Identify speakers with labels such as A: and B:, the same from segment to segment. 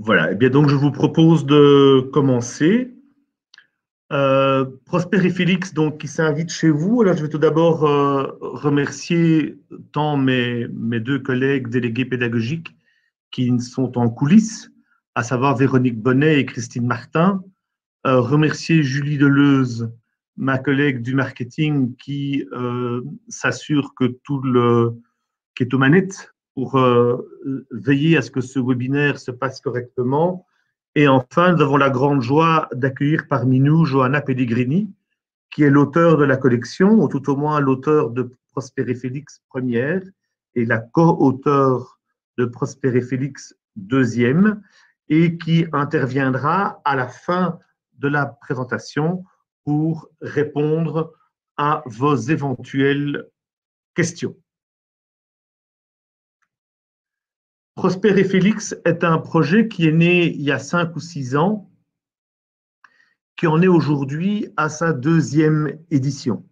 A: Voilà, eh bien donc je vous propose de commencer. Prosper et Félix, donc, qui s'invitent chez vous. Alors, je vais tout d'abord remercier tant mes deux collègues délégués pédagogiques qui sont en coulisses, à savoir Véronique Bonnet et Christine Martin. Remercier Julie Deleuze, ma collègue du marketing, qui s'assure que qui est aux manettes pour veiller à ce que ce webinaire se passe correctement. Et enfin, nous avons la grande joie d'accueillir parmi nous Johanna Pellegrini, qui est l'auteur de la collection, ou tout au moins l'auteur de Prosper et Félix première, et la co-auteur de Prosper et Félix deuxième, et qui interviendra à la fin de la présentation pour répondre à vos éventuelles questions. Prosper et Félix est un projet qui est né il y a 5 ou 6 ans, qui en est aujourd'hui à sa deuxième édition.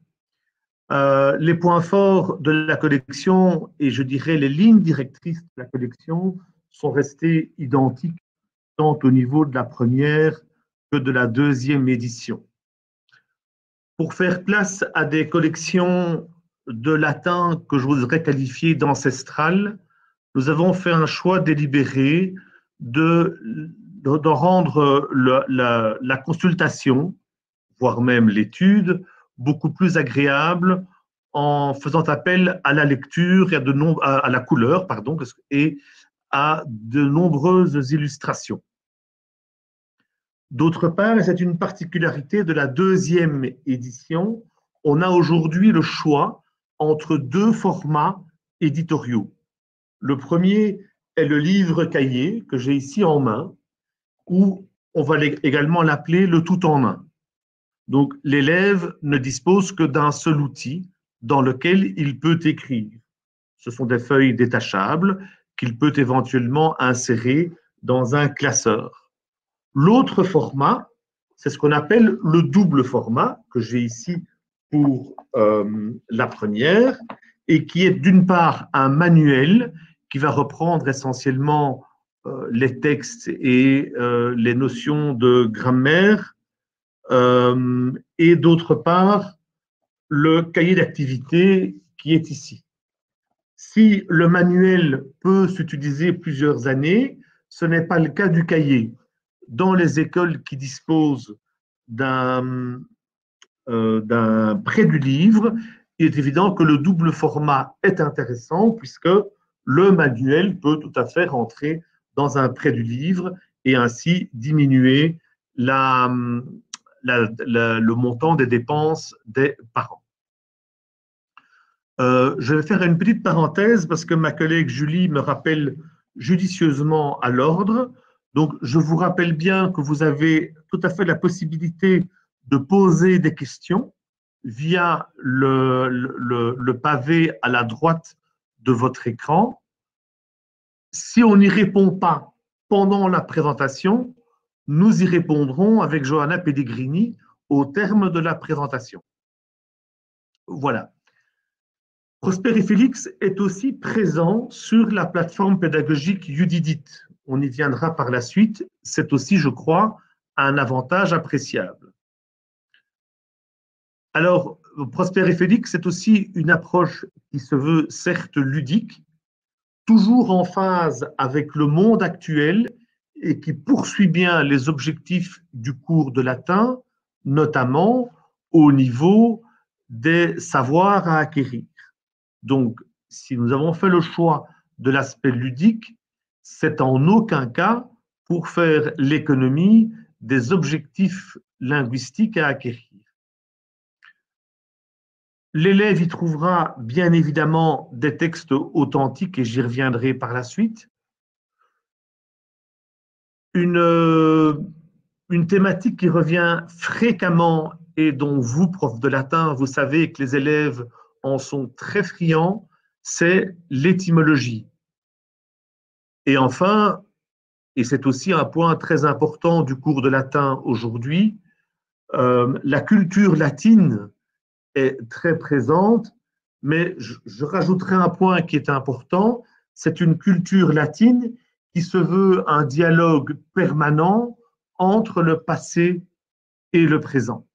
A: Les points forts de la collection et je dirais les lignes directrices de la collection sont restés identiques tant au niveau de la première que de la deuxième édition. Pour faire place à des collections de latin que je voudrais qualifier d'ancestrales, nous avons fait un choix délibéré d'en rendre la consultation, voire même l'étude, beaucoup plus agréable en faisant appel à la lecture et à la couleur, pardon, et à de nombreuses illustrations. D'autre part, et c'est une particularité de la deuxième édition, on a aujourd'hui le choix entre 2 formats éditoriaux. Le premier est le livre cahier que j'ai ici en main, ou on va également l'appeler le tout en main. Donc, l'élève ne dispose que d'un seul outil dans lequel il peut écrire. Ce sont des feuilles détachables qu'il peut éventuellement insérer dans un classeur. L'autre format, c'est ce qu'on appelle le double format, que j'ai ici pour la première, et qui est d'une part un manuel qui va reprendre essentiellement les textes et les notions de grammaire, et d'autre part, le cahier d'activité qui est ici. Si le manuel peut s'utiliser plusieurs années, ce n'est pas le cas du cahier. Dans les écoles qui disposent d'un prêt du livre, il est évident que le double format est intéressant puisque le manuel peut tout à fait rentrer dans un prêt du livre et ainsi diminuer le montant des dépenses des parents. Je vais faire une petite parenthèse parce que ma collègue Julie me rappelle judicieusement à l'ordre. Donc, je vous rappelle bien que vous avez tout à fait la possibilité de poser des questions via le pavé à la droite de votre écran. Si on n'y répond pas pendant la présentation, nous y répondrons avec Johanna Pellegrini au terme de la présentation. Voilà. Prosper et Félix est aussi présent sur la plateforme pédagogique Udidit. On y viendra par la suite. C'est aussi, je crois, un avantage appréciable. Alors, Prosper et Félix, c'est aussi une approche qui se veut certes ludique, toujours en phase avec le monde actuel et qui poursuit bien les objectifs du cours de latin, notamment au niveau des savoirs à acquérir. Donc, si nous avons fait le choix de l'aspect ludique, c'est en aucun cas pour faire l'économie des objectifs linguistiques à acquérir. L'élève y trouvera bien évidemment des textes authentiques et j'y reviendrai par la suite. Une thématique qui revient fréquemment et dont vous, profs de latin, vous savez que les élèves en sont très friands, c'est l'étymologie. Et enfin, et c'est aussi un point très important du cours de latin aujourd'hui, la culture latine est très présente, mais je rajouterai un point qui est important, c'est une culture latine qui se veut un dialogue permanent entre le passé et le présent.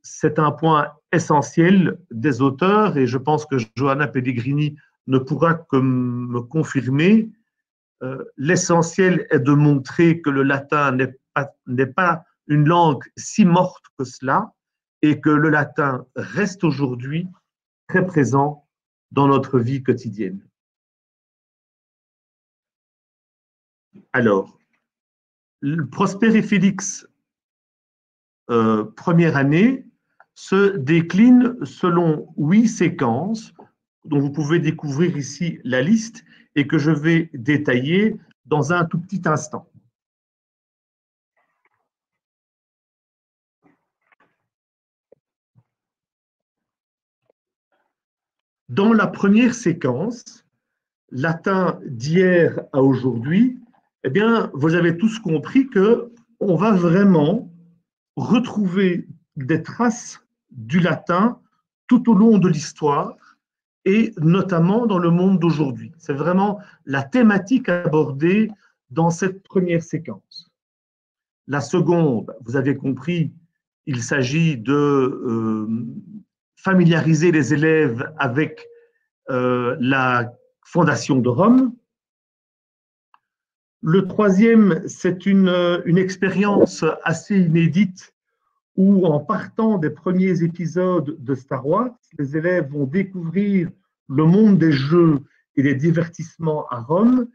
A: C'est un point essentiel des auteurs et je pense que Johanna Pellegrini ne pourra que me confirmer. L'essentiel est de montrer que le latin n'est pas une langue si morte que cela et que le latin reste aujourd'hui très présent dans notre vie quotidienne. Alors, Prosper et Félix, première année, se décline selon 8 séquences dont vous pouvez découvrir ici la liste et que je vais détailler dans un tout petit instant. Dans la première séquence, latin d'hier à aujourd'hui, eh bien, vous avez tous compris qu'on va vraiment retrouver des traces du latin tout au long de l'histoire et notamment dans le monde d'aujourd'hui. C'est vraiment la thématique abordée dans cette première séquence. La seconde, vous avez compris, il s'agit de familiariser les élèves avec la fondation de Rome. Le troisième, c'est une expérience assez inédite où, en partant des premiers épisodes de Star Wars, les élèves vont découvrir le monde des jeux et des divertissements à Rome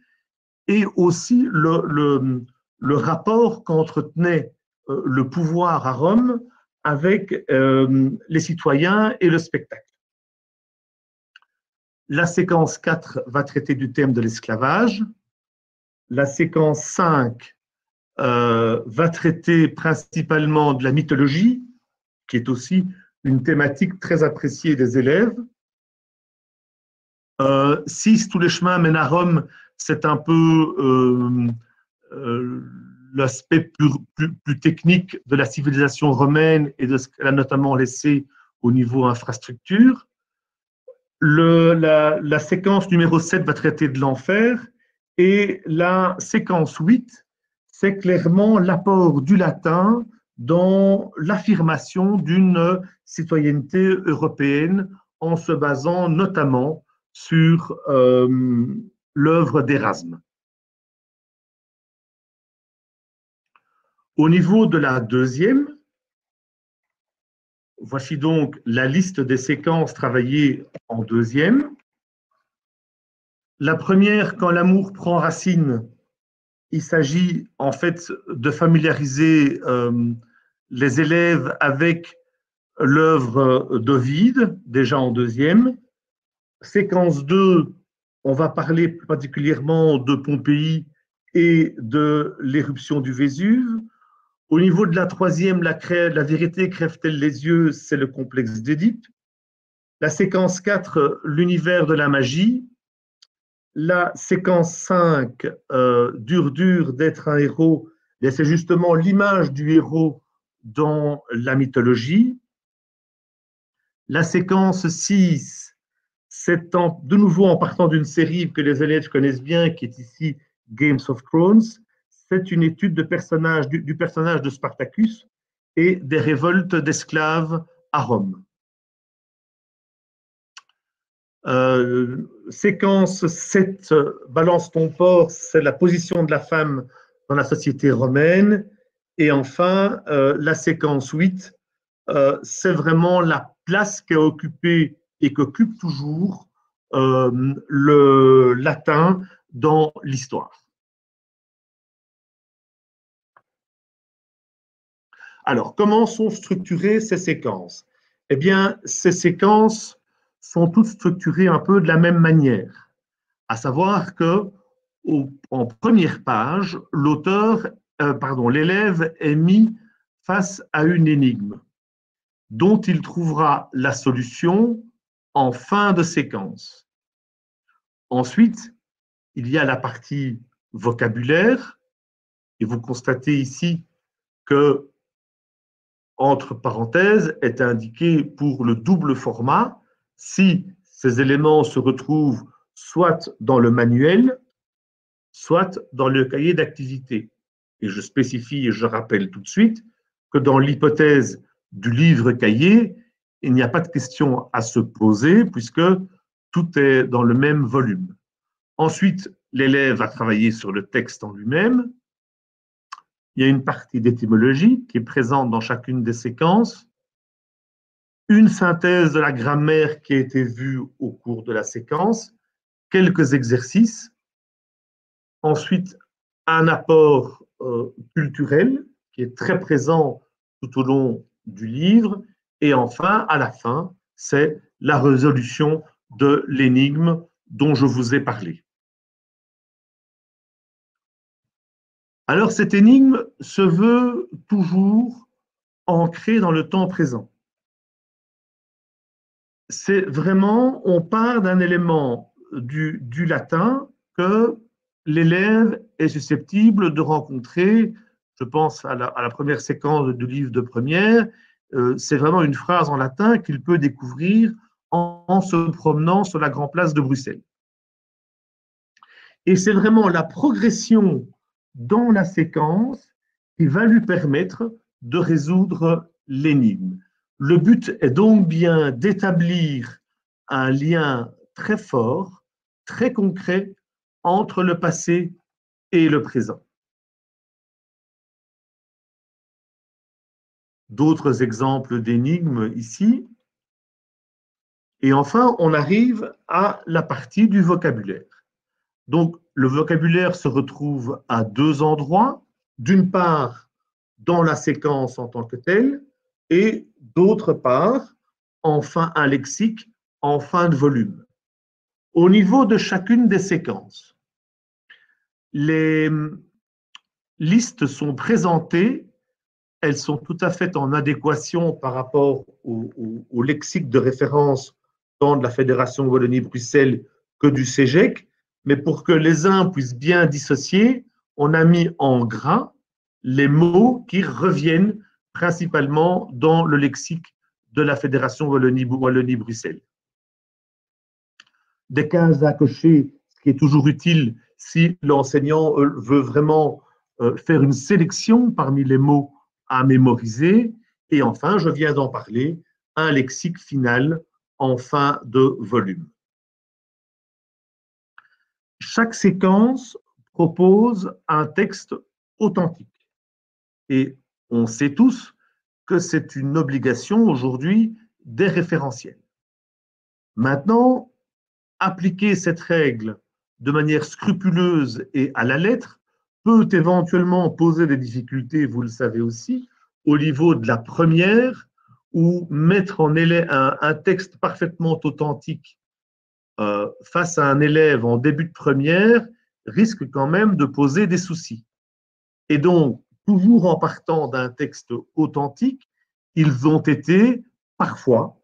A: et aussi le rapport qu'entretenait le pouvoir à Rome avec les citoyens et le spectacle. La séquence 4 va traiter du thème de l'esclavage. La séquence 5 va traiter principalement de la mythologie, qui est aussi une thématique très appréciée des élèves. 6, tous les chemins mènent à Rome, c'est un peu l'aspect plus technique de la civilisation romaine et de ce qu'elle a notamment laissé au niveau infrastructure. La séquence numéro 7 va traiter de l'enfer et la séquence 8, c'est clairement l'apport du latin dans l'affirmation d'une citoyenneté européenne en se basant notamment sur l'œuvre d'Erasme. Au niveau de la deuxième, voici donc la liste des séquences travaillées en deuxième. La première, quand l'amour prend racine, il s'agit en fait de familiariser les élèves avec l'œuvre d'Ovide, déjà en deuxième. Séquence 2, on va parler plus particulièrement de Pompéi et de l'éruption du Vésuve. Au niveau de la troisième, la vérité crève-t-elle les yeux, c'est le complexe d'Édipe. La séquence 4, l'univers de la magie. La séquence 5, dur d'être un héros, c'est justement l'image du héros dans la mythologie. La séquence 6, c'est de nouveau en partant d'une série que les élèves connaissent bien, qui est ici Games of Thrones. C'est une étude du personnage de Spartacus et des révoltes d'esclaves à Rome. Séquence 7, balance ton port, c'est la position de la femme dans la société romaine. Et enfin, la séquence 8, c'est vraiment la place qu'a occupée et qu'occupe toujours le latin dans l'histoire. Alors, comment sont structurées ces séquences? Eh bien, ces séquences sont toutes structurées un peu de la même manière, à savoir que en première page, l'élève est mis face à une énigme dont il trouvera la solution en fin de séquence. Ensuite, il y a la partie vocabulaire, et vous constatez ici que, entre parenthèses, est indiqué pour le double format si ces éléments se retrouvent soit dans le manuel, soit dans le cahier d'activité. Et je spécifie et je rappelle tout de suite que dans l'hypothèse du livre cahier, il n'y a pas de question à se poser puisque tout est dans le même volume. Ensuite, l'élève va travailler sur le texte en lui-même. Il y a une partie d'étymologie qui est présente dans chacune des séquences, une synthèse de la grammaire qui a été vue au cours de la séquence, quelques exercices, ensuite un apport culturel qui est très présent tout au long du livre, et enfin, à la fin, c'est la résolution de l'énigme dont je vous ai parlé. Alors, cette énigme se veut toujours ancrée dans le temps présent. C'est vraiment, on part d'un élément du latin que l'élève est susceptible de rencontrer. Je pense à la première séquence du livre de première. C'est vraiment une phrase en latin qu'il peut découvrir en se promenant sur la grande place de Bruxelles. Et c'est vraiment la progression dans la séquence qui va lui permettre de résoudre l'énigme. Le but est donc bien d'établir un lien très fort, très concret entre le passé et le présent. D'autres exemples d'énigmes ici. Et enfin, on arrive à la partie du vocabulaire. Donc, le vocabulaire se retrouve à deux endroits. D'une part, dans la séquence en tant que telle, et d'autre part, enfin un lexique en fin de volume. Au niveau de chacune des séquences, les listes sont présentées, elles sont tout à fait en adéquation par rapport au lexique de référence tant de la Fédération Wallonie-Bruxelles que du CEGEC, mais pour que les uns puissent bien dissocier, on a mis en gras les mots qui reviennent principalement dans le lexique de la Fédération Wallonie-Bruxelles. Des cases à cocher, ce qui est toujours utile si l'enseignant veut vraiment faire une sélection parmi les mots à mémoriser. Et enfin, je viens d'en parler, un lexique final en fin de volume. Chaque séquence propose un texte authentique. Et on sait tous que c'est une obligation aujourd'hui des référentiels. Maintenant, appliquer cette règle de manière scrupuleuse et à la lettre peut éventuellement poser des difficultés, vous le savez aussi, au niveau de la première, ou mettre en un texte parfaitement authentique face à un élève en début de première risque quand même de poser des soucis. Et donc, toujours en partant d'un texte authentique, ils ont été parfois,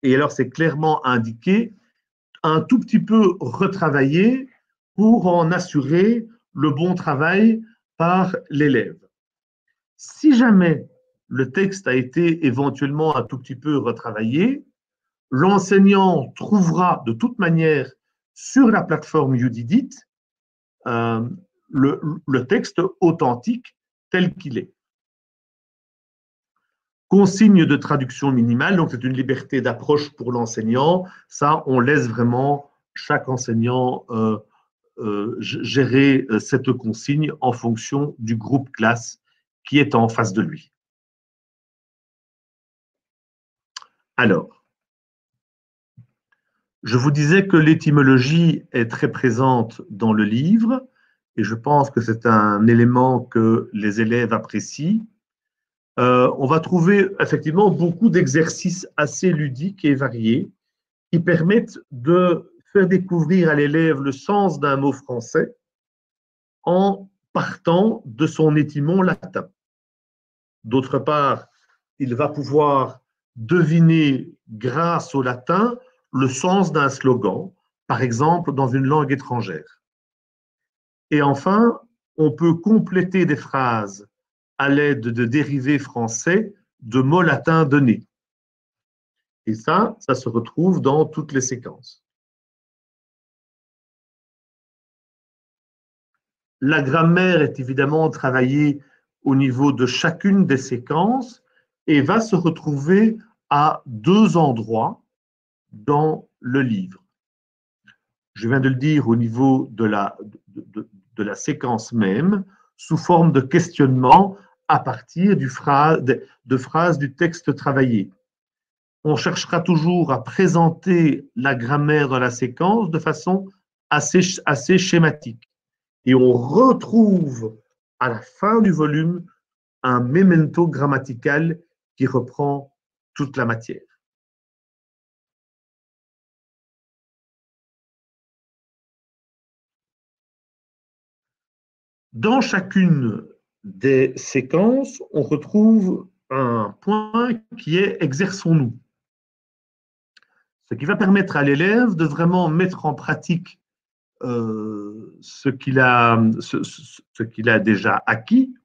A: et alors c'est clairement indiqué, un tout petit peu retravaillés pour en assurer le bon travail par l'élève. Si jamais le texte a été éventuellement un tout petit peu retravaillé, l'enseignant trouvera de toute manière sur la plateforme UDIDIT le texte authentique tel qu'il est. Consigne de traduction minimale, donc c'est une liberté d'approche pour l'enseignant. Ça, on laisse vraiment chaque enseignant gérer cette consigne en fonction du groupe classe qui est en face de lui. Alors, je vous disais que l'étymologie est très présente dans le livre et je pense que c'est un élément que les élèves apprécient. On va trouver effectivement beaucoup d'exercices assez ludiques et variés qui permettent de faire découvrir à l'élève le sens d'un mot français en partant de son étymon latin. D'autre part, il va pouvoir deviner, grâce au latin, le sens d'un slogan, par exemple dans une langue étrangère. Et enfin, on peut compléter des phrases à l'aide de dérivés français de mots latins donnés. Et ça se retrouve dans toutes les séquences. La grammaire est évidemment travaillée au niveau de chacune des séquences et va se retrouver à deux endroits dans le livre. Je viens de le dire au niveau de la séquence même, sous forme de questionnement à partir de phrases du texte travaillé. On cherchera toujours à présenter la grammaire dans la séquence de façon assez schématique. Et on retrouve à la fin du volume un memento grammatical qui reprend toute la matière. Dans chacune des séquences, on retrouve un point qui est exerçons-nous. Ce qui va permettre à l'élève de vraiment mettre en pratique ce qu'il a déjà acquis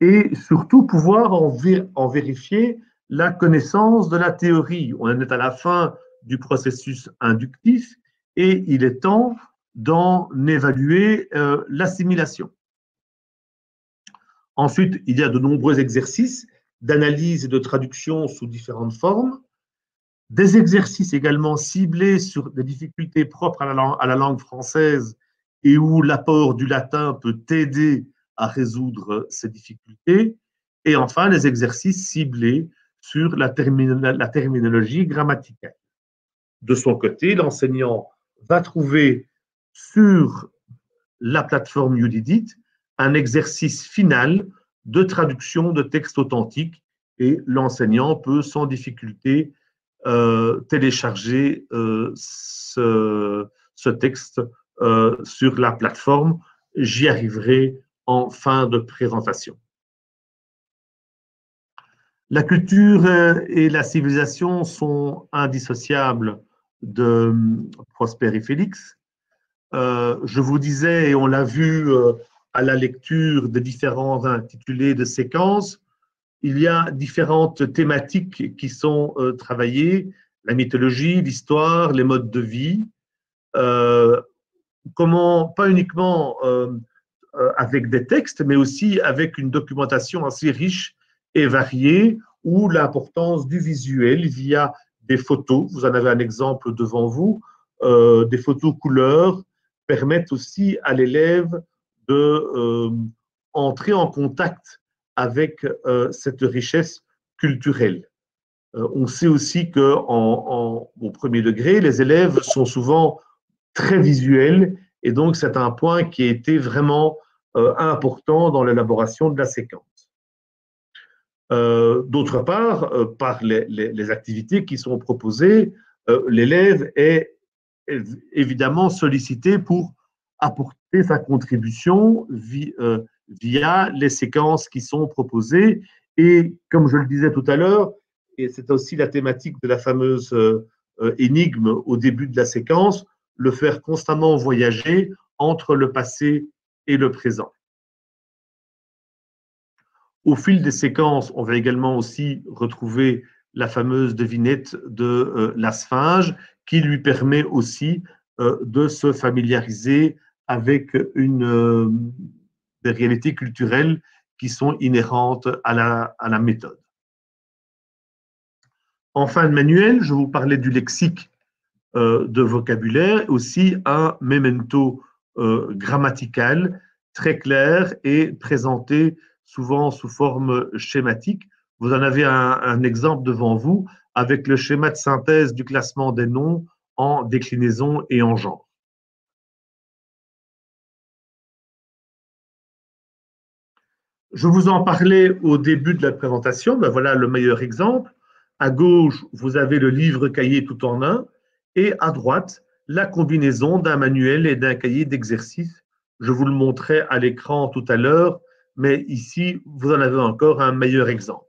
A: et surtout pouvoir en vérifier la connaissance de la théorie. On est à la fin du processus inductif et il est temps d'en évaluer l'assimilation. Ensuite, il y a de nombreux exercices d'analyse et de traduction sous différentes formes, des exercices également ciblés sur des difficultés propres à la langue française et où l'apport du latin peut t'aider à résoudre ces difficultés, et enfin les exercices ciblés sur la terminologie grammaticale. De son côté, l'enseignant va trouver sur la plateforme YouDidit un exercice final de traduction de textes authentiques et l'enseignant peut sans difficulté télécharger ce texte sur la plateforme. J'y arriverai en fin de présentation. La culture et la civilisation sont indissociables de Prosper et Félix. Je vous disais, et on l'a vu à la lecture des différents intitulés de séquences, il y a différentes thématiques qui sont travaillées, la mythologie, l'histoire, les modes de vie, comment, pas uniquement avec des textes, mais aussi avec une documentation assez riche et variée, où l'importance du visuel via des photos, vous en avez un exemple devant vous, des photos couleurs, permettent aussi à l'élève de entrer en contact avec cette richesse culturelle. On sait aussi qu'au premier degré, les élèves sont souvent très visuels et donc c'est un point qui a été vraiment important dans l'élaboration de la séquence. D'autre part, par les activités qui sont proposées, l'élève est évidemment sollicité pour apporter sa contribution via les séquences qui sont proposées. Et comme je le disais tout à l'heure, et c'est aussi la thématique de la fameuse énigme au début de la séquence, le faire constamment voyager entre le passé et le présent. Au fil des séquences, on va également aussi retrouver la fameuse devinette de la Sphinge qui lui permet aussi de se familiariser avec des réalités culturelles qui sont inhérentes à la méthode. En fin de manuel, je vous parlais du lexique de vocabulaire, aussi un memento grammatical très clair et présenté souvent sous forme schématique. Vous en avez un exemple devant vous avec le schéma de synthèse du classement des noms en déclinaison et en genre. Je vous en parlais au début de la présentation, ben voilà le meilleur exemple. À gauche, vous avez le livre cahier tout en un et à droite, la combinaison d'un manuel et d'un cahier d'exercice. Je vous le montrais à l'écran tout à l'heure, mais ici, vous en avez encore un meilleur exemple.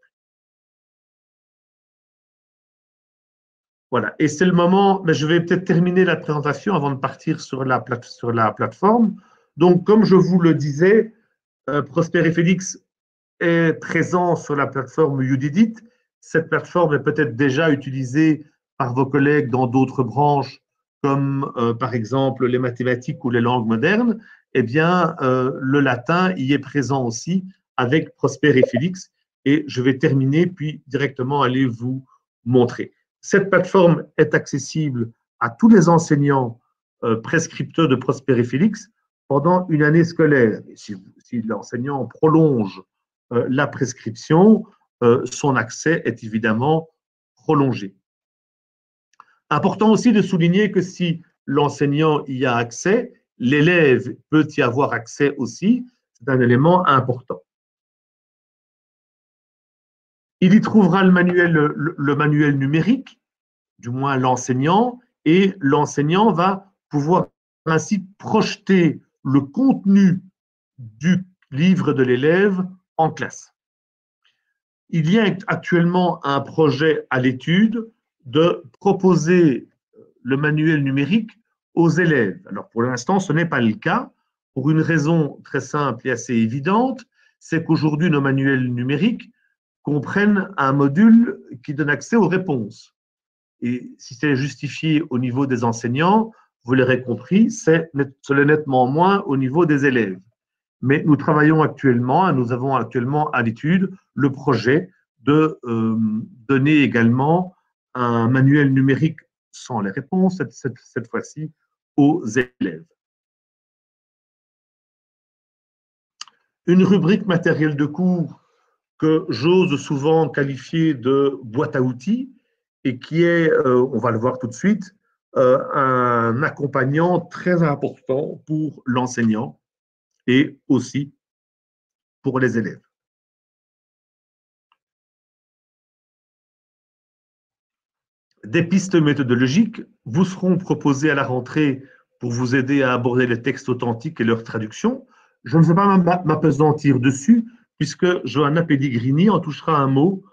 A: Voilà, et c'est le moment, mais je vais peut-être terminer la présentation avant de partir sur la plateforme. Donc, comme je vous le disais, Prosper et Félix est présent sur la plateforme YouDidit. Cette plateforme est peut-être déjà utilisée par vos collègues dans d'autres branches comme par exemple les mathématiques ou les langues modernes, eh bien, le latin y est présent aussi avec Prosper et Félix. Et je vais terminer, puis directement aller vous montrer. Cette plateforme est accessible à tous les enseignants prescripteurs de Prosper et Félix pendant une année scolaire. Et si l'enseignant prolonge la prescription, son accès est évidemment prolongé. Important aussi de souligner que si l'enseignant y a accès, l'élève peut y avoir accès aussi. C'est un élément important. Il y trouvera le manuel numérique, du moins l'enseignant, et l'enseignant va pouvoir ainsi projeter le contenu du livre de l'élève en classe. Il y a actuellement un projet à l'étude de proposer le manuel numérique aux élèves. Alors pour l'instant, ce n'est pas le cas, pour une raison très simple et assez évidente, c'est qu'aujourd'hui, nos manuels numériques comprennent un module qui donne accès aux réponses. Et si c'est justifié au niveau des enseignants, vous l'aurez compris, c'est nettement moins au niveau des élèves. Mais nous travaillons actuellement, nous avons actuellement à l'étude le projet de donner également un manuel numérique sans les réponses, cette fois-ci, aux élèves. Une rubrique matériel de cours que j'ose souvent qualifier de boîte à outils et qui est, on va le voir tout de suite, un accompagnant très important pour l'enseignant et aussi pour les élèves. Des pistes méthodologiques vous seront proposées à la rentrée pour vous aider à aborder les textes authentiques et leur traduction. Je ne vais pas m'appesantir dessus, puisque Johanna Pellegrini en touchera un mot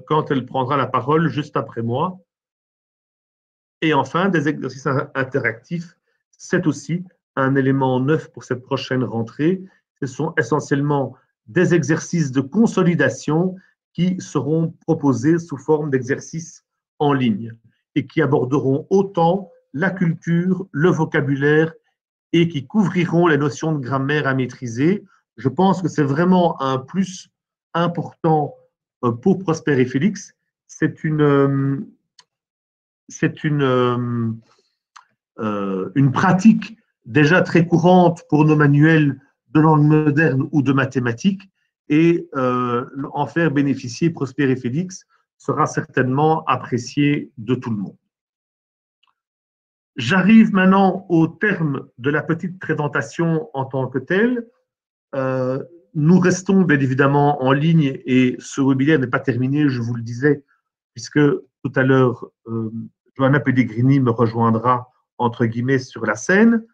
A: quand elle prendra la parole juste après moi. Et enfin, des exercices interactifs, c'est aussi un élément neuf pour cette prochaine rentrée. Ce sont essentiellement des exercices de consolidation qui seront proposés sous forme d'exercices en ligne et qui aborderont autant la culture, le vocabulaire et qui couvriront les notions de grammaire à maîtriser. Je pense que c'est vraiment un plus important pour Prosper et Félix. C'est une pratique déjà très courante pour nos manuels de langue moderne ou de mathématiques, et en faire bénéficier Prosper et Félix sera certainement apprécié de tout le monde. J'arrive maintenant au terme de la petite présentation en tant que telle. Nous restons bien évidemment en ligne et ce webinaire n'est pas terminé, je vous le disais, puisque tout à l'heure, Johanna Pellegrini me rejoindra entre guillemets sur la scène.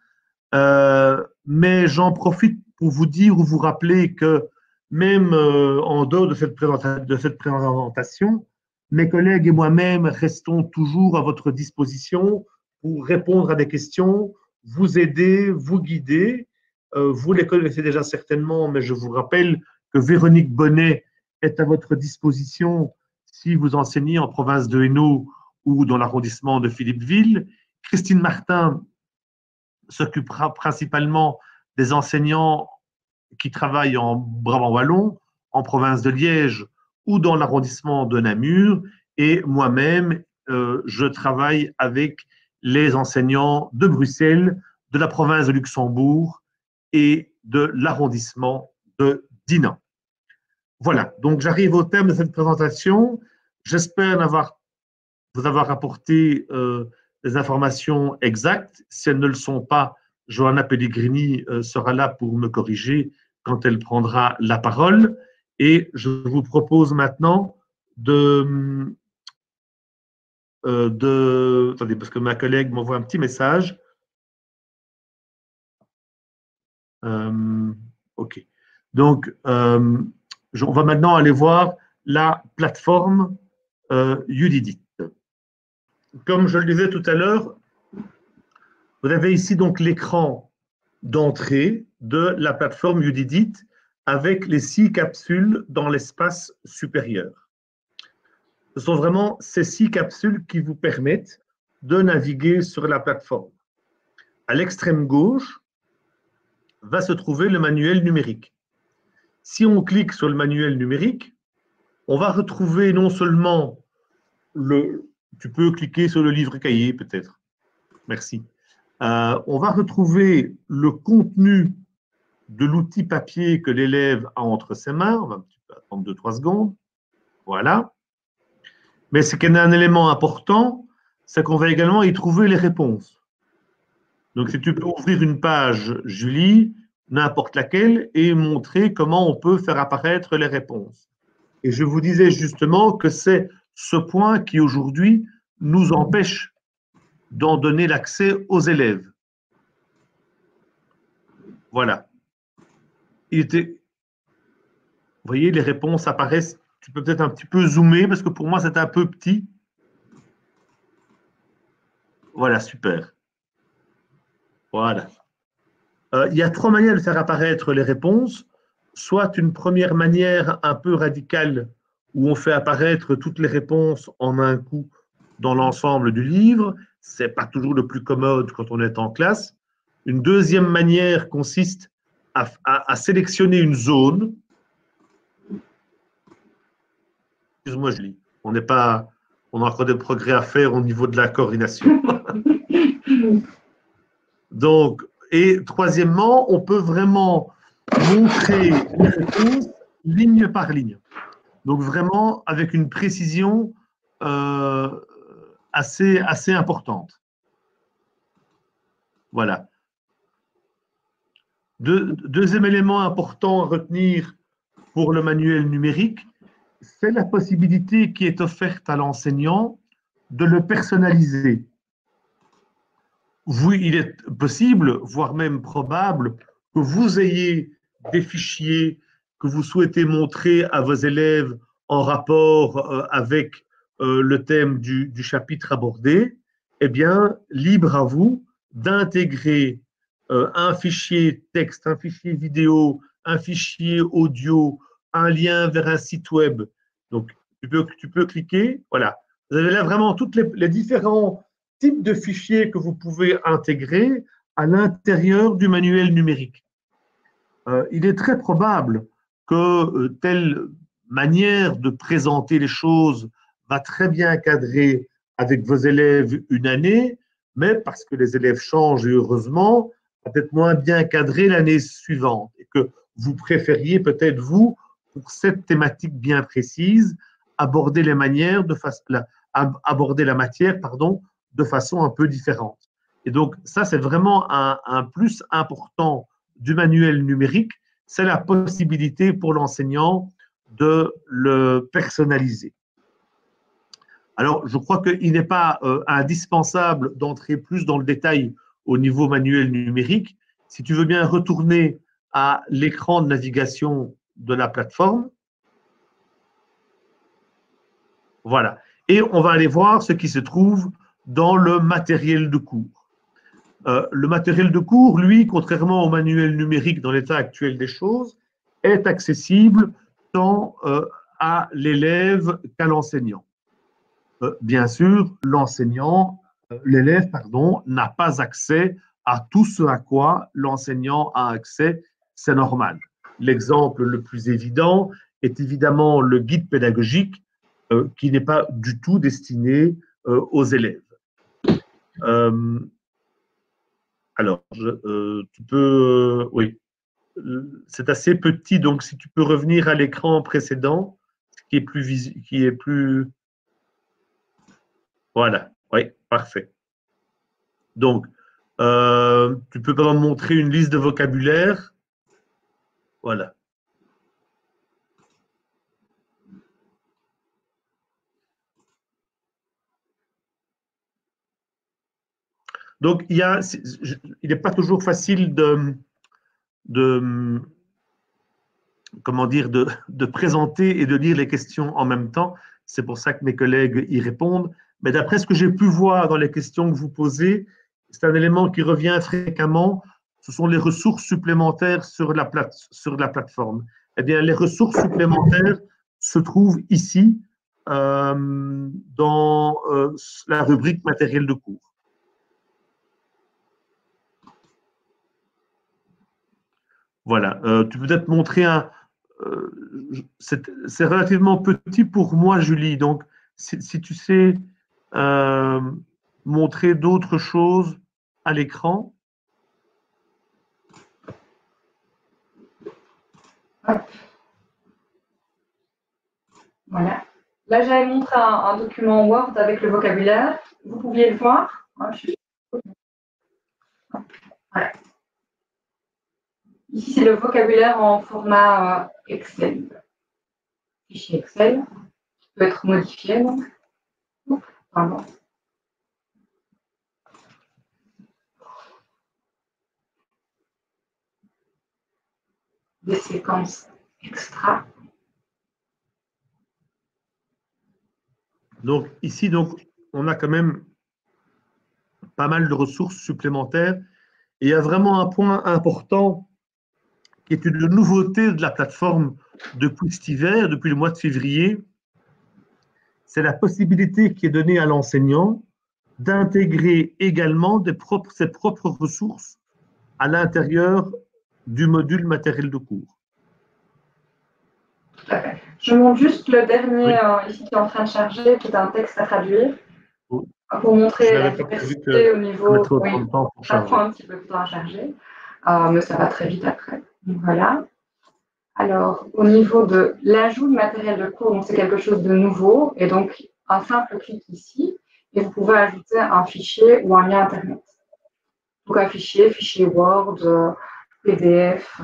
A: Mais j'en profite pour vous dire ou vous rappeler que même en dehors de cette présentation, mes collègues et moi-même restons toujours à votre disposition pour répondre à des questions, vous aider, vous guider. Vous les connaissez déjà certainement, mais je vous rappelle que Véronique Bonnet est à votre disposition si vous enseignez en province de Hainaut ou dans l'arrondissement de Philippeville. Christine Martin s'occupera principalement des enseignants qui travaillent en Brabant wallon, en province de Liège ou dans l'arrondissement de Namur. Et moi-même, je travaille avec les enseignants de Bruxelles, de la province de Luxembourg et de l'arrondissement de Dinan. Voilà, donc j'arrive au terme de cette présentation. J'espère vous avoir apporté des informations exactes. Si elles ne le sont pas, Johanna Pellegrini sera là pour me corriger quand elle prendra la parole. Et je vous propose maintenant attendez, parce que ma collègue m'envoie un petit message. OK. Donc, on va maintenant aller voir la plateforme Udidit. Comme je le disais tout à l'heure, vous avez ici donc l'écran d'entrée de la plateforme Udidit avec les 6 capsules dans l'espace supérieur. Ce sont vraiment ces 6 capsules qui vous permettent de naviguer sur la plateforme. À l'extrême gauche va se trouver le manuel numérique. Si on clique sur le manuel numérique, on va retrouver non seulement tu peux cliquer sur le livre cahier peut-être, merci. On va retrouver le contenu de l'outil papier que l'élève a entre ses mains. On va un petit peu attendre 2-3 secondes. Voilà. Mais ce qui est un élément important, c'est qu'on va également y trouver les réponses. Donc, si tu peux ouvrir une page, Julie, n'importe laquelle, et montrer comment on peut faire apparaître les réponses. Et je vous disais justement que c'est ce point qui, aujourd'hui, nous empêche d'en donner l'accès aux élèves. Voilà. Vous voyez, les réponses apparaissent. Tu peux peut-être un petit peu zoomer, parce que pour moi, c'est un peu petit. Voilà, super. Voilà. Il y a 3 manières de faire apparaître les réponses. Soit une première manière un peu radicale, où on fait apparaître toutes les réponses en un coup dans l'ensemble du livre. Ce n'est pas toujours le plus commode quand on est en classe. Une deuxième manière consiste à sélectionner une zone. Excuse-moi, Julie. On a encore des progrès à faire au niveau de la coordination. Donc, et troisièmement, on peut vraiment montrer les réponses ligne par ligne. Donc, vraiment avec une précision assez importante. Voilà. Deuxième élément important à retenir pour le manuel numérique, c'est la possibilité qui est offerte à l'enseignant de le personnaliser. Il est possible, voire même probable, que vous ayez des fichiers que vous souhaitez montrer à vos élèves en rapport avec le thème du chapitre abordé. Eh bien, libre à vous d'intégrer un fichier texte, un fichier vidéo, un fichier audio, un lien vers un site web. Donc, tu peux cliquer. Voilà. Vous avez là vraiment toutes les différents types de fichiers que vous pouvez intégrer à l'intérieur du manuel numérique. Il est très probable que telle manière de présenter les choses va très bien cadrer avec vos élèves une année, mais parce que les élèves changent et heureusement, peut-être moins bien cadré l'année suivante et que vous préfériez peut-être, vous, pour cette thématique bien précise, aborder la matière de façon un peu différente. Et donc, ça, c'est vraiment un plus important du manuel numérique, c'est la possibilité pour l'enseignant de le personnaliser. Alors, je crois qu'il n'est pas indispensable d'entrer plus dans le détail au niveau manuel numérique. Si tu veux bien retourner à l'écran de navigation de la plateforme. Voilà. Et on va aller voir ce qui se trouve dans le matériel de cours. Le matériel de cours, lui, contrairement au manuel numérique dans l'état actuel des choses, est accessible tant à l'élève qu'à l'enseignant. Bien sûr, l'élève, n'a pas accès à tout ce à quoi l'enseignant a accès, c'est normal. L'exemple le plus évident est évidemment le guide pédagogique qui n'est pas du tout destiné aux élèves. Alors, tu peux, oui, c'est assez petit, donc si tu peux revenir à l'écran précédent, qui est plus, voilà, oui, parfait. Donc, tu peux par exemple montrer une liste de vocabulaire, voilà. Donc, il n'est pas toujours facile comment dire, de présenter et de lire les questions en même temps. C'est pour ça que mes collègues y répondent. Mais d'après ce que j'ai pu voir dans les questions que vous posez, c'est un élément qui revient fréquemment. Ce sont les ressources supplémentaires sur la plateforme. Eh bien, les ressources supplémentaires se trouvent ici dans la rubrique matériel de cours. Voilà, tu peux peut-être montrer un... c'est relativement petit pour moi, Julie, donc si tu sais montrer d'autres choses à l'écran.
B: Voilà. Là, j'avais montré un document Word avec le vocabulaire. Vous pouviez le voir. Voilà. Ici, c'est le vocabulaire en format Excel. Fichier Excel qui peut être modifié. Donc. Pardon. Des séquences extra.
A: Donc ici, on a quand même pas mal de ressources supplémentaires. Et il y a vraiment un point important qui est une nouveauté de la plateforme depuis cet hiver, depuis le mois de février. C'est la possibilité qui est donnée à l'enseignant d'intégrer également ses propres ressources à l'intérieur du module matériel de cours.
B: Tout à fait. Je montre juste le dernier ici qui est en train de charger, qui est un texte à traduire, pour montrer la diversité au niveau. Oui, ça prend un petit peu de temps à charger, mais ça va très vite après. Donc, voilà. Alors, au niveau de l'ajout de matériel de cours, c'est quelque chose de nouveau, et donc un simple clic ici, et vous pouvez ajouter un fichier ou un lien Internet. Donc un fichier Word, PDF,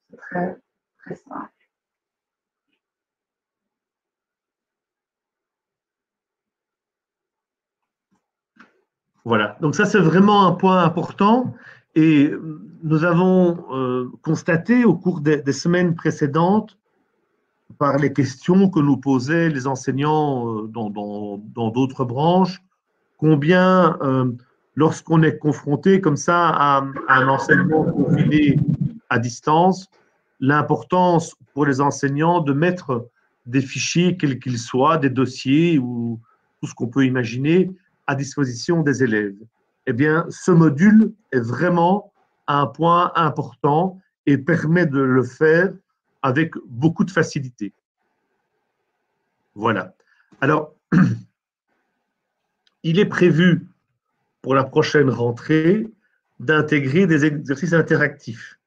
B: c'est très, très simple.
A: Voilà, donc ça c'est vraiment un point important et nous avons constaté au cours des semaines précédentes par les questions que nous posaient les enseignants dans d'autres branches, combien lorsqu'on est confronté comme ça à un enseignement confiné à distance, l'importance pour les enseignants de mettre des fichiers, quels qu'ils soient, des dossiers ou tout ce qu'on peut imaginer, à disposition des élèves. Eh bien, ce module est vraiment un point important et permet de le faire avec beaucoup de facilité. Voilà. Alors, il est prévu pour la prochaine rentrée d'intégrer des exercices interactifs.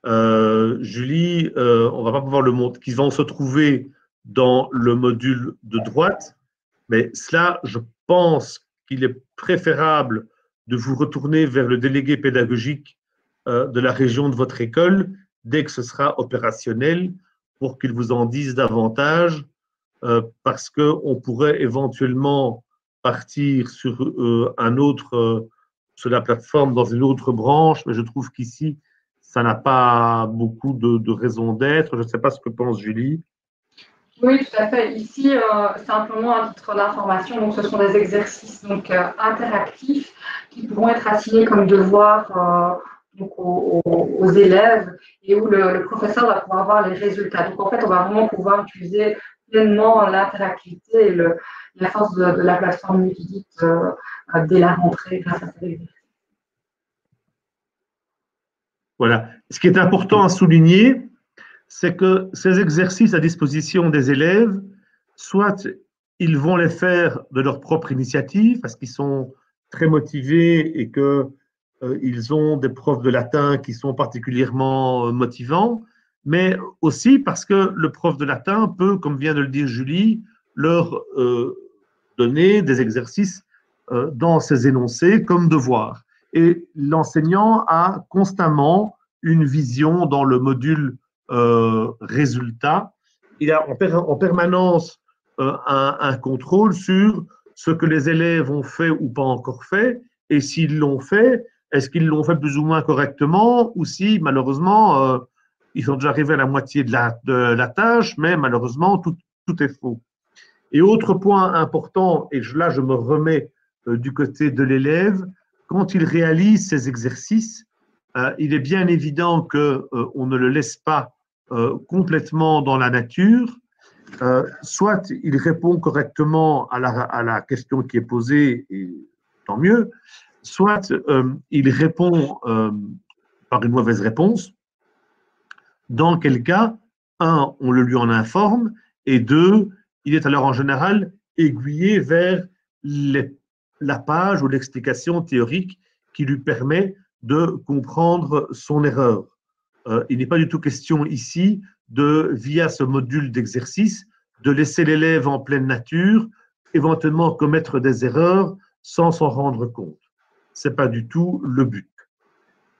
A: Julie, on ne va pas pouvoir le montrer, qui vont se trouver dans le module de droite, mais cela, je pense qu'il est préférable de vous retourner vers le délégué pédagogique de la région de votre école dès que ce sera opérationnel pour qu'il vous en dise davantage, parce qu'on pourrait éventuellement partir sur sur la plateforme dans une autre branche, mais je trouve qu'ici, ça n'a pas beaucoup de raison d'être. Je ne sais pas ce que pense Julie.
B: Oui, tout à fait. Ici, simplement un titre d'information. Donc, ce sont des exercices interactifs qui pourront être assignés comme devoir aux élèves et où le professeur va pouvoir voir les résultats. Donc, en fait, on va vraiment pouvoir utiliser pleinement l'interactivité et la force de la plateforme multidite dès la rentrée grâce à ces exercices.
A: Voilà. Ce qui est important à souligner, c'est que ces exercices à disposition des élèves, soit ils vont les faire de leur propre initiative parce qu'ils sont très motivés et qu'ils ont des profs de latin qui sont particulièrement motivants, mais aussi parce que le prof de latin peut, comme vient de le dire Julie, leur donner des exercices dans ces énoncés comme devoir. Et l'enseignant a constamment une vision dans le module résultat. Il a en permanence un contrôle sur ce que les élèves ont fait ou pas encore fait, et s'ils l'ont fait, est-ce qu'ils l'ont fait plus ou moins correctement, ou si malheureusement ils sont déjà arrivés à la moitié de la tâche, mais malheureusement tout est faux. Et autre point important, et là je me remets du côté de l'élève, quand il réalise ces exercices, il est bien évident qu'on ne le laisse pas complètement dans la nature, soit il répond correctement à la question qui est posée, et tant mieux, soit il répond par une mauvaise réponse, dans quel cas, un, on le lui en informe, et deux, il est alors en général aiguillé vers la page ou l'explication théorique qui lui permet de comprendre son erreur. Il n'est pas du tout question ici de, via ce module d'exercice, de laisser l'élève en pleine nature, éventuellement commettre des erreurs sans s'en rendre compte. Ce n'est pas du tout le but.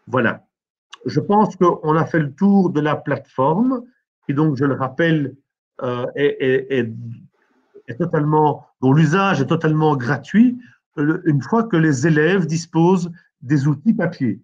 A: Voilà. Je pense qu'on a fait le tour de la plateforme, qui donc, je le rappelle, est totalement, dont l'usage est totalement gratuit une fois que les élèves disposent des outils papier.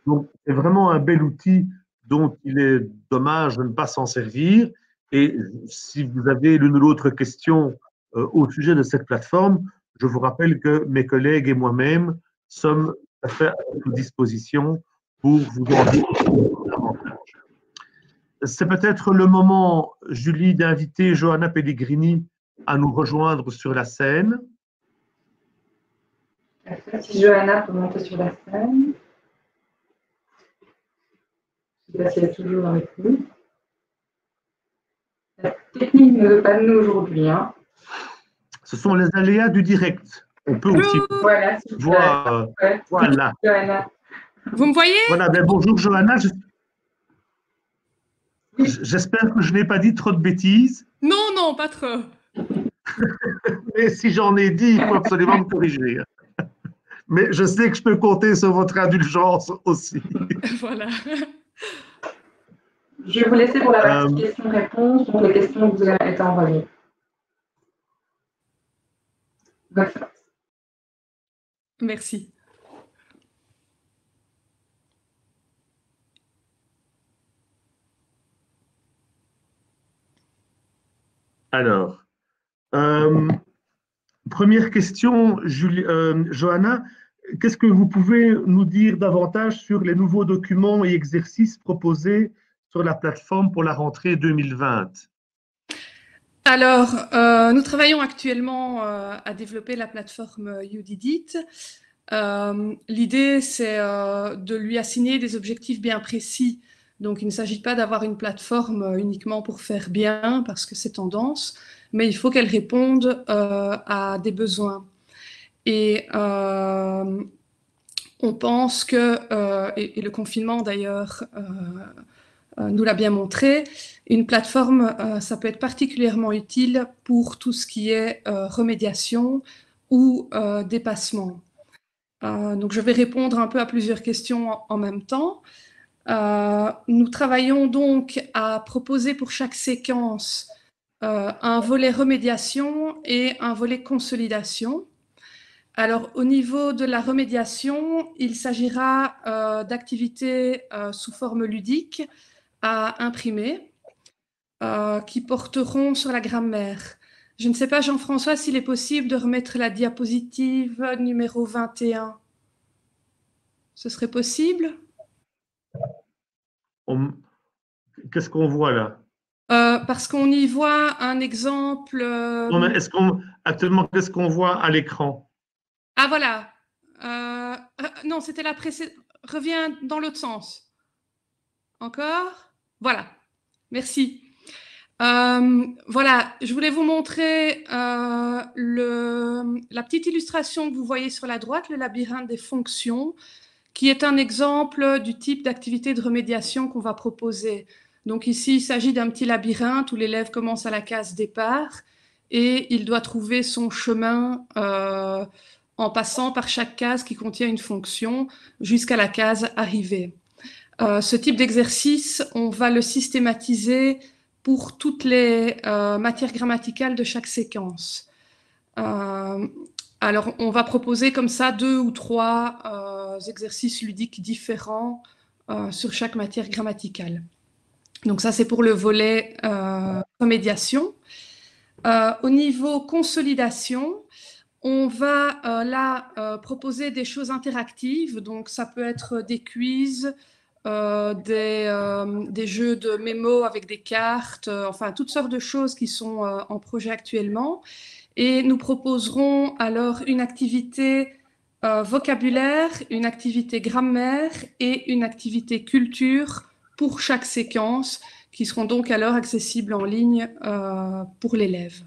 A: Donc, c'est vraiment un bel outil dont il est dommage de ne pas s'en servir. Et si vous avez l'une ou l'autre question au sujet de cette plateforme, je vous rappelle que mes collègues et moi-même sommes à fait à votre disposition pour vous en dire davantage. C'est peut-être le moment, Julie, d'inviter Johanna Pellegrini à nous rejoindre sur la scène.
B: Si Johanna peut monter sur la scène. Je ne sais pas si elle est toujours avec nous. La technique ne veut pas de nous aujourd'hui. Hein.
A: Ce sont les aléas du direct. On peut aussi
B: voilà,
A: voir. Voilà.
B: Johanna.
C: Vous me voyez?
A: Voilà, ben bonjour Johanna. J'espère que je n'ai pas dit trop de bêtises.
C: Non, non, pas trop.
A: Mais si j'en ai dit, il faut absolument me corriger. Mais je sais que je peux compter sur votre indulgence aussi.
C: Voilà.
B: Je vais vous laisser pour la partie questions-réponses, pour les questions que vous avez été envoyées.
C: Merci.
A: Alors, première question, Johanna, qu'est-ce que vous pouvez nous dire davantage sur les nouveaux documents et exercices proposés sur la plateforme pour la rentrée 2020?
C: Alors, nous travaillons actuellement à développer la plateforme YouDidIt. L'idée, c'est de lui assigner des objectifs bien précis. Donc, il ne s'agit pas d'avoir une plateforme uniquement pour faire bien, parce que c'est tendance, mais il faut qu'elle réponde à des besoins. Et on pense que, et le confinement d'ailleurs nous l'a bien montré, une plateforme, ça peut être particulièrement utile pour tout ce qui est remédiation ou dépassement. Donc, je vais répondre un peu à plusieurs questions en même temps. Nous travaillons donc à proposer pour chaque séquence un volet remédiation et un volet consolidation. Alors, au niveau de la remédiation, il s'agira d'activités sous forme ludique à imprimer qui porteront sur la grammaire. Je ne sais pas, Jean-François, s'il est possible de remettre la diapositive numéro 21. Ce serait possible?
A: Qu'est-ce qu'on voit là?
C: Parce qu'on y voit un exemple.
A: Non, mais actuellement, qu'est-ce qu'on voit à l'écran?
C: Ah, voilà. Non, c'était la précédente. Reviens dans l'autre sens. Encore? Voilà. Merci. Voilà, je voulais vous montrer la petite illustration que vous voyez sur la droite, le labyrinthe des fonctions, qui est un exemple du type d'activité de remédiation qu'on va proposer. Donc ici, il s'agit d'un petit labyrinthe où l'élève commence à la case départ et il doit trouver son chemin en passant par chaque case qui contient une fonction jusqu'à la case arrivée. Ce type d'exercice, on va le systématiser pour toutes les matières grammaticales de chaque séquence. Alors, on va proposer comme ça 2 ou 3 exercices ludiques différents sur chaque matière grammaticale. Donc ça, c'est pour le volet remédiation. Au niveau consolidation, on va là proposer des choses interactives. Donc, ça peut être des quiz, des jeux de mémo avec des cartes, enfin toutes sortes de choses qui sont en projet actuellement. Et nous proposerons alors une activité vocabulaire, une activité grammaire et une activité culture pour chaque séquence, qui seront donc alors accessibles en ligne pour l'élève.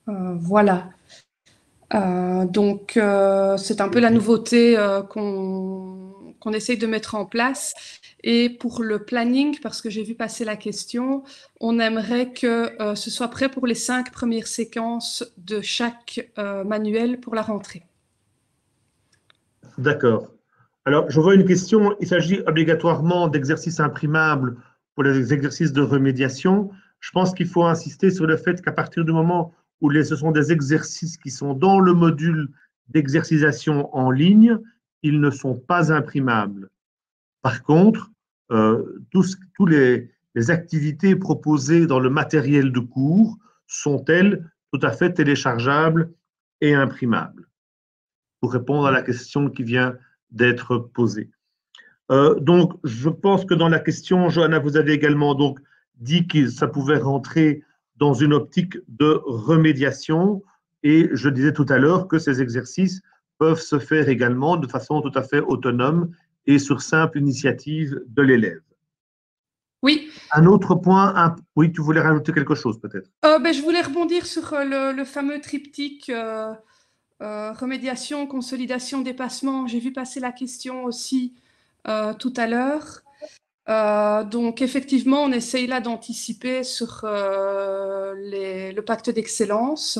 C: Voilà. Donc, c'est un peu la nouveauté qu'on essaye de mettre en place. Et pour le planning, parce que j'ai vu passer la question, on aimerait que ce soit prêt pour les 5 premières séquences de chaque manuel pour la rentrée.
A: D'accord. Alors, je vois une question. Il s'agit obligatoirement d'exercices imprimables pour les exercices de remédiation. Je pense qu'il faut insister sur le fait qu'à partir du moment où ce sont des exercices qui sont dans le module d'exercisation en ligne, ils ne sont pas imprimables. Par contre, toutes les activités proposées dans le matériel de cours sont-elles tout à fait téléchargeables et imprimables? Pour répondre à la question qui vient d'être posée. Donc, je pense que dans la question, Johanna, vous avez également donc dit que ça pouvait rentrer dans une optique de remédiation, et je disais tout à l'heure que ces exercices peuvent se faire également de façon tout à fait autonome et sur simple initiative de l'élève.
C: Oui.
A: Un autre point, oui, tu voulais rajouter quelque chose peut-être?
C: Je voulais rebondir sur le fameux triptyque remédiation, consolidation, dépassement. J'ai vu passer la question aussi tout à l'heure. Donc effectivement, on essaye là d'anticiper sur le pacte d'excellence.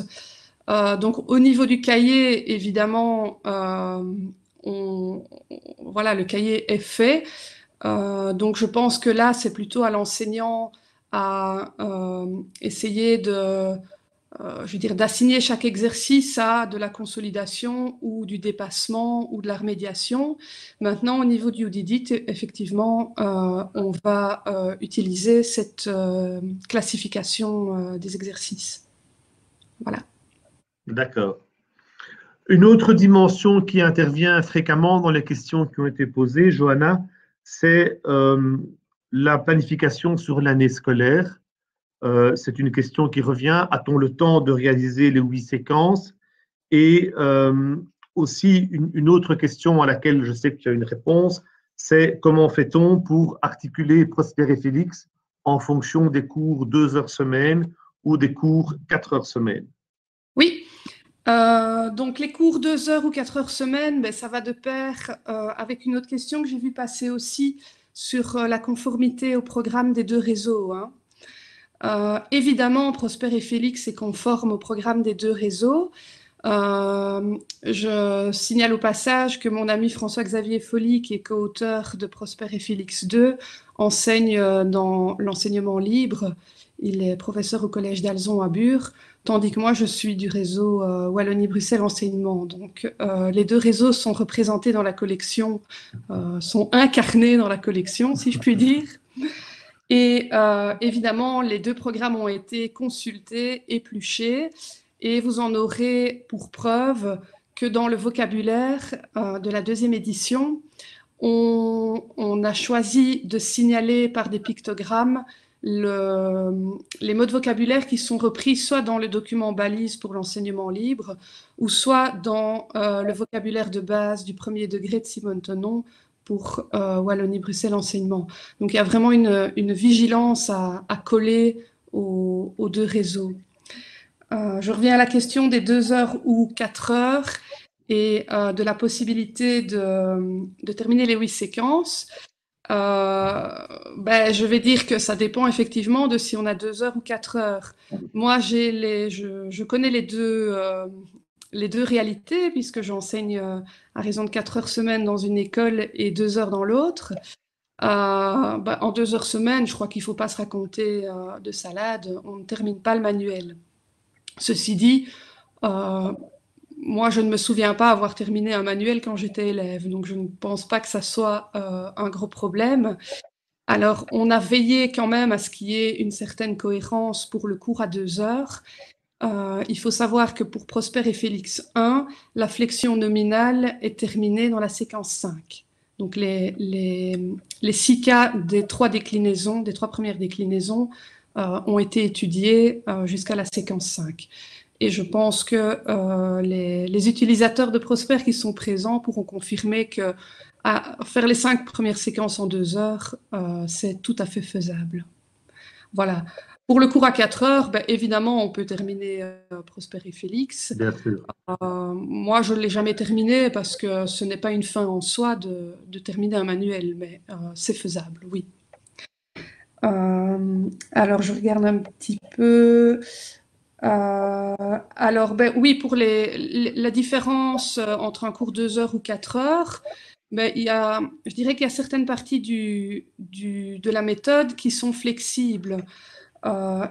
C: Donc au niveau du cahier, évidemment, voilà, le cahier est fait. Donc je pense que là, c'est plutôt à l'enseignant à essayer de, je veux dire, d'assigner chaque exercice à de la consolidation ou du dépassement ou de la remédiation. Maintenant, au niveau du UDIT, effectivement, on va utiliser cette classification des exercices. Voilà.
A: D'accord. Une autre dimension qui intervient fréquemment dans les questions qui ont été posées, Johanna, c'est la planification sur l'année scolaire. C'est une question qui revient. A-t-on le temps de réaliser les 8 séquences? Et aussi, une autre question à laquelle je sais que tu as une réponse, c'est comment fait-on pour articuler Prosper et Félix en fonction des cours 2 heures semaine ou des cours 4 heures semaine?
C: Oui. Donc les cours 2 heures ou 4 heures semaine, ben, ça va de pair avec une autre question que j'ai vu passer aussi sur la conformité au programme des 2 réseaux. Hein. Évidemment, Prosper et Félix est conforme au programme des 2 réseaux. Je signale au passage que mon ami François-Xavier Folly, qui est co-auteur de Prosper et Félix 2, enseigne dans l'enseignement libre. Il est professeur au collège d'Alzon à Bure, tandis que moi, je suis du réseau Wallonie-Bruxelles Enseignement. Donc, les 2 réseaux sont représentés dans la collection, sont incarnés dans la collection, si je puis dire. Et évidemment, les 2 programmes ont été consultés, épluchés, et vous en aurez pour preuve que dans le vocabulaire de la 2e édition, on a choisi de signaler par des pictogrammes les mots de vocabulaire qui sont repris soit dans le document balise pour l'enseignement libre, ou soit dans le vocabulaire de base du 1er degré de Simone Tenon pour Wallonie-Bruxelles Enseignement. Donc il y a vraiment une vigilance à coller aux 2 réseaux. Je reviens à la question des 2 heures ou 4 heures et de la possibilité de terminer les 8 séquences. Ben, je vais dire que ça dépend effectivement de si on a 2 heures ou 4 heures. Moi, je connais les deux réalités, puisque j'enseigne à raison de 4 heures semaine dans une école et 2 heures dans l'autre. Ben, en 2 heures semaine, je crois qu'il ne faut pas se raconter de salade, on ne termine pas le manuel. Ceci dit, moi, je ne me souviens pas avoir terminé un manuel quand j'étais élève, donc je ne pense pas que ça soit un gros problème. Alors, on a veillé quand même à ce qu'il y ait une certaine cohérence pour le cours à 2 heures. Il faut savoir que pour Prosper et Félix 1, la flexion nominale est terminée dans la séquence 5. Donc, les 6 cas des 3 déclinaisons, des 3 premières déclinaisons ont été étudiés jusqu'à la séquence 5. Et je pense que les utilisateurs de Prosper qui sont présents pourront confirmer que faire les 5 premières séquences en 2 heures, c'est tout à fait faisable. Voilà. Pour le cours à 4 heures, ben, évidemment, on peut terminer Prosper et Félix.
A: Bien sûr.
C: Moi, je ne l'ai jamais terminé parce que ce n'est pas une fin en soi de terminer un manuel, mais c'est faisable, oui. Alors, je regarde un petit peu. Alors, ben, oui, pour la différence entre un cours 2 heures ou 4 heures, ben, je dirais qu'il y a certaines parties de la méthode qui sont flexibles.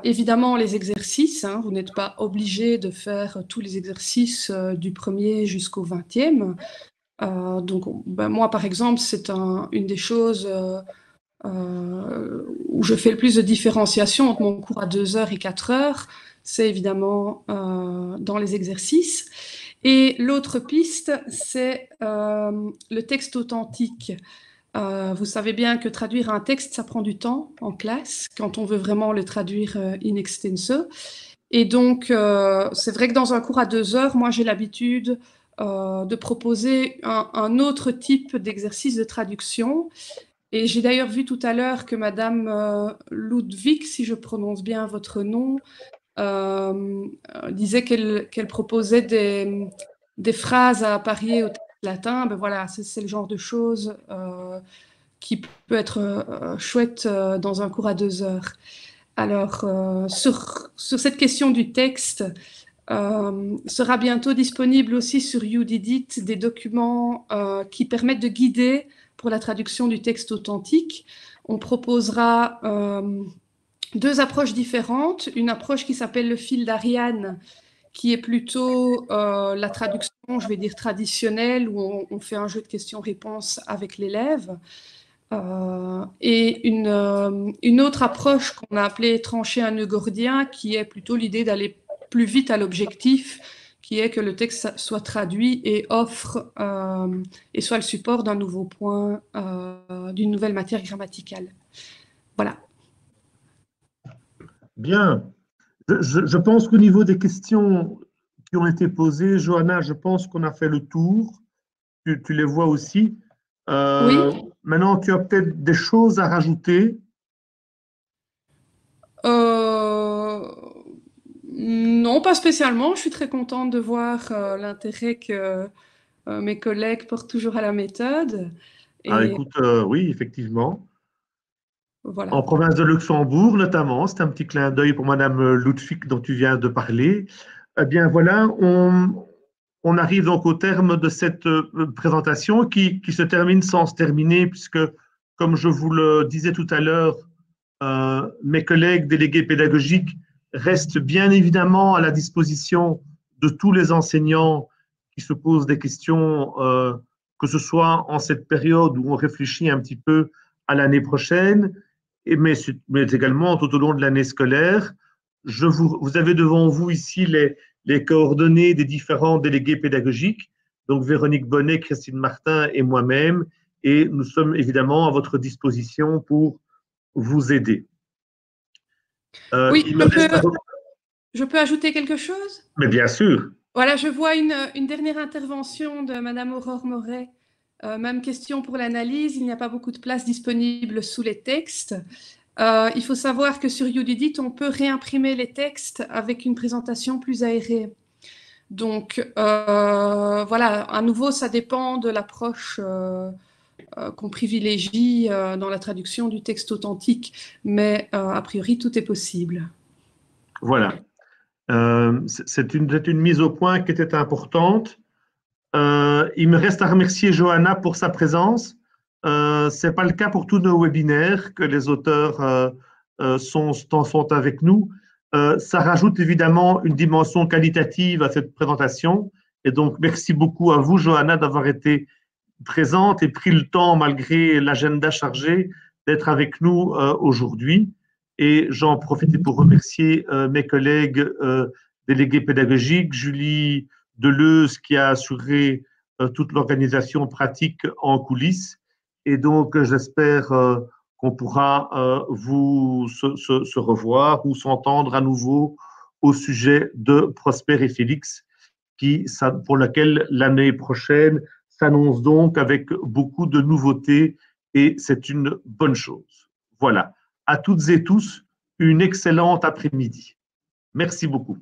C: Évidemment, les exercices, hein, vous n'êtes pas obligé de faire tous les exercices du 1er jusqu'au 20e. Donc, ben, moi, par exemple, c'est une des choses où je fais le plus de différenciation entre mon cours à 2 heures et 4 heures. C'est évidemment dans les exercices. Et l'autre piste, c'est le texte authentique. Vous savez bien que traduire un texte, ça prend du temps en classe, quand on veut vraiment le traduire in extenso. Et donc, c'est vrai que dans un cours à 2 heures, moi, j'ai l'habitude de proposer un autre type d'exercice de traduction. Et j'ai d'ailleurs vu tout à l'heure que Madame Ludwig, si je prononce bien votre nom, disait qu'elle proposait des phrases à apparier au texte latin. Ben voilà, c'est le genre de choses qui peut être chouette dans un cours à 2 heures. Alors, sur cette question du texte, sera bientôt disponible aussi sur YouDidit des documents qui permettent de guider pour la traduction du texte authentique. On proposera 2 approches différentes. Une approche qui s'appelle le fil d'Ariane, qui est plutôt la traduction, je vais dire, traditionnelle, où on fait un jeu de questions-réponses avec l'élève. Et une autre approche qu'on a appelée trancher un nœud gordien, qui est plutôt l'idée d'aller plus vite à l'objectif, qui est que le texte soit traduit et offre et soit le support d'un nouveau point, d'une nouvelle matière grammaticale. Voilà.
A: Bien. Je pense qu'au niveau des questions qui ont été posées, Johanna, je pense qu'on a fait le tour. Tu les vois aussi.
C: Oui.
A: Maintenant, tu as peut-être des choses à rajouter.
C: Non, pas spécialement. Je suis très contente de voir l'intérêt que mes collègues portent toujours à la méthode.
A: Et... Ah, écoute, oui, effectivement.
C: Voilà.
A: En province de Luxembourg, notamment, c'est un petit clin d'œil pour Madame Ludwig dont tu viens de parler. Eh bien, voilà, on arrive donc au terme de cette présentation qui se termine sans se terminer, puisque, comme je vous le disais tout à l'heure, mes collègues délégués pédagogiques restent bien évidemment à la disposition de tous les enseignants qui se posent des questions, que ce soit en cette période où on réfléchit un petit peu à l'année prochaine, mais également tout au long de l'année scolaire. Vous avez devant vous ici les coordonnées des différents délégués pédagogiques, donc Véronique Bonnet, Christine Martin et moi-même, et nous sommes évidemment à votre disposition pour vous aider.
C: Oui, je peux ajouter quelque chose?
A: Mais bien sûr.
C: Voilà, je vois une dernière intervention de Madame Aurore Moret. Même question pour l'analyse, il n'y a pas beaucoup de place disponible sous les textes. Il faut savoir que sur YouDidit, on peut réimprimer les textes avec une présentation plus aérée. Donc, voilà, à nouveau, ça dépend de l'approche qu'on privilégie dans la traduction du texte authentique, mais a priori, tout est possible.
A: Voilà. C'est une mise au point qui était importante. Il me reste à remercier Johanna pour sa présence. Ce n'est pas le cas pour tous nos webinaires que les auteurs sont avec nous. Ça rajoute évidemment une dimension qualitative à cette présentation. Et donc, merci beaucoup à vous, Johanna, d'avoir été présente et pris le temps, malgré l'agenda chargé, d'être avec nous aujourd'hui. Et j'en profite pour remercier mes collègues délégués pédagogiques, Julie Deleuze qui a assuré toute l'organisation pratique en coulisses, Et donc, j'espère qu'on pourra se revoir ou s'entendre à nouveau au sujet de Prosper et Félix, pour laquelle l'année prochaine s'annonce donc avec beaucoup de nouveautés et c'est une bonne chose. Voilà. À toutes et tous, une excellente après-midi. Merci beaucoup.